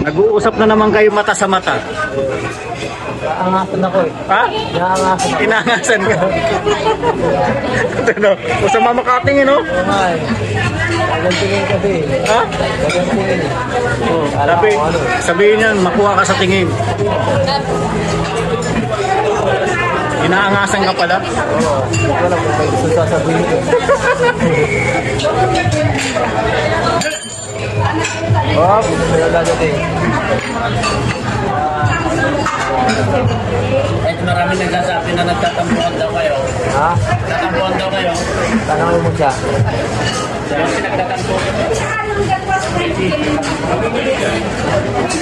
Nag-uusap na naman kayo mata sa mata. Naangasan ako eh. Ha? Naangasan ako. Inangasan ka. Ano? Masama makatingin, no? Oo nga eh. Gagantingin kasi eh. Ha? Gagantingin eh. Oh, Alam sabi, ko ano. sabihin niyan, makuha ka sa tingin. Inaangasan ka pala. Oo. Hindi ko alam kung may gusto sasabihin ko. Oh, pero dadating. Kahit marami nagsasabi na nagtatampuhan daw kayo. Ha? Nagtatampuhan daw kayo. Tanongin mo siya. Yung pinagtatampuhan.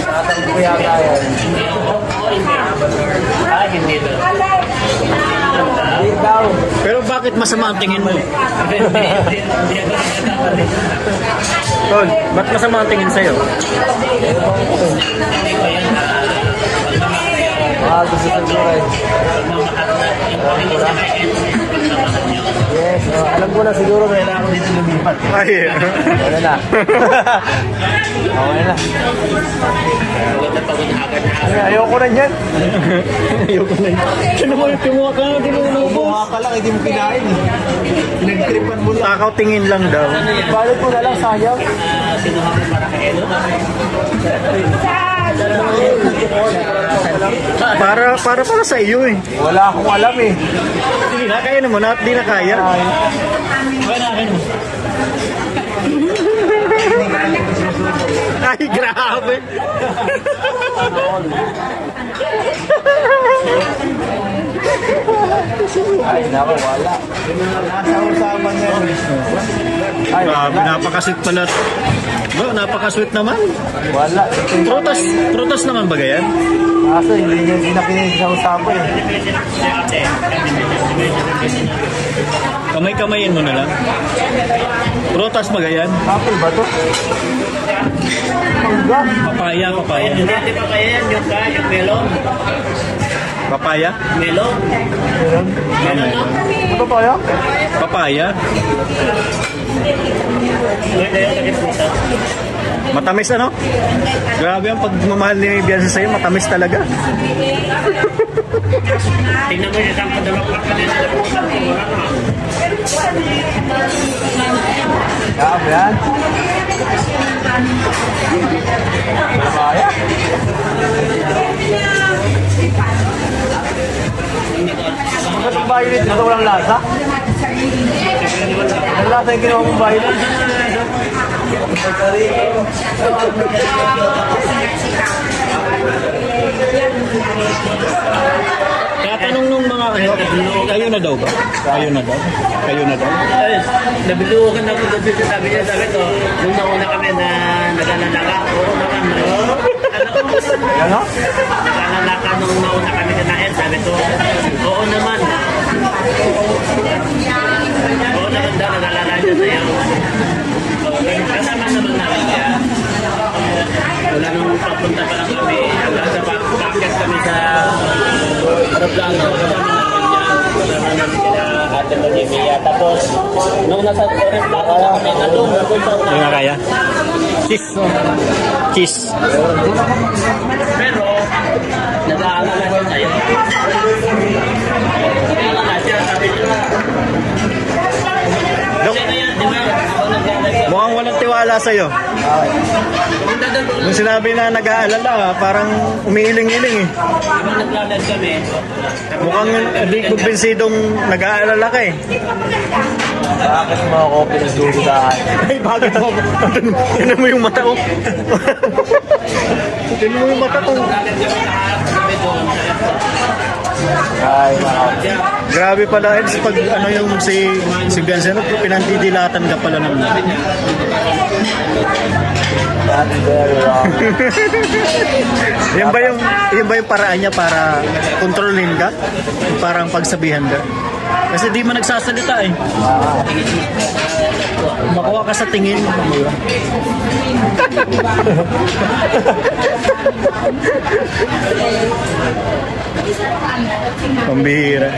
Tatanong ko yata yan. Ay, hindi daw. Hindi daw. Pero bakit masama ang tingin mo? Hindi ako nagtatampuhan. Tol, ba't masama ang tingin sa'yo? Gusto sa buhay. Yes, alam ko na siguro kailangan ako dito lumipat. Ay, Wala na. Okay na. Ayoko na dyan. ayoko na yun. Sino mo yung pimuha ka na, di mo inubos? Buha ka lang, hindi mo kinain eh. Pinagtripan mo lang. Takaw tingin lang daw. Balot mo na lang, sayang. Para sa iyo eh. Wala akong alam eh. Sige na, kaya mo na at di na kaya. Ay, grabe. Ay, naku, wala. Nasa usapan na yun. Ay, Grabe, wala. napakasweet pala. Bro, napakasweet naman. Wala. Prutas naman ba yan? Kaso hindi na kininig sa usapan eh. Kamay-kamayin mo na lang. Prutas ba yan? Apple ba to? Mangga. Papaya. Hindi pa kaya yan, yung melon. Papaya? Melon. Meron. Ano ba kaya? Papaya? Hindi yung nagpusa. Matamis ano? Grabe ang pagmamahal ni Bianca sa'yo, matamis talaga. Tingnan mo yung isang padalok pa kanina na pusa. Kaya ba yan? Kaya? Bakit ang violet nito walang lasa? Walang lasa yung ginawa mong violet? Tatanong nung mga kayo na daw ba? Kayo na daw? Ay, nabiluwagan ako doon sa sabi niya, sabi ko, nung nauna kami na nag-alalaka, oo naman, no? Ano? Nag-alalaka nung nauna kami kanain, sabi ko, oo naman. Oo naman daw, nag-alala niya sa'yo. Kasama naman namin siya. Wala nung papunta pa lang kami, hanggang sa packet kami sa aeroplano. Kasama namin kina Ate Olivia. Tapos, nung nasa aeroplano na kami, nandun sa Hindi na kaya? Cheese. Pero, nag-aalala siya sa'yo. Nag-aalala siya, sabi niya. Dok, Kasi ngayon, di ba, ako nag-aalala. mukhang walang tiwala sa'yo. Pumunta doon, Nung sinabi na nag-aalala, parang umiiling-iling eh. habang naglalad kami, Mukhang hindi kumbinsidong nag-aalala ka eh. Bakit mo ako pinagdududahan? Ay, bakit ako? Tignan mo yung mata ko. Tignan mo yung mata ko. naglalad kami lahat, kami doon. Ay, nako. Grabe pala, Eds, pag ano yung si Bianceno, pinandidilatan ka pala naman. That's very wrong. Yan ba yung paraan niya para kontrolin ka? Parang pagsabihan ka? Kasi di mo nagsasalita eh. Makuha ka sa tingin. Pambihira.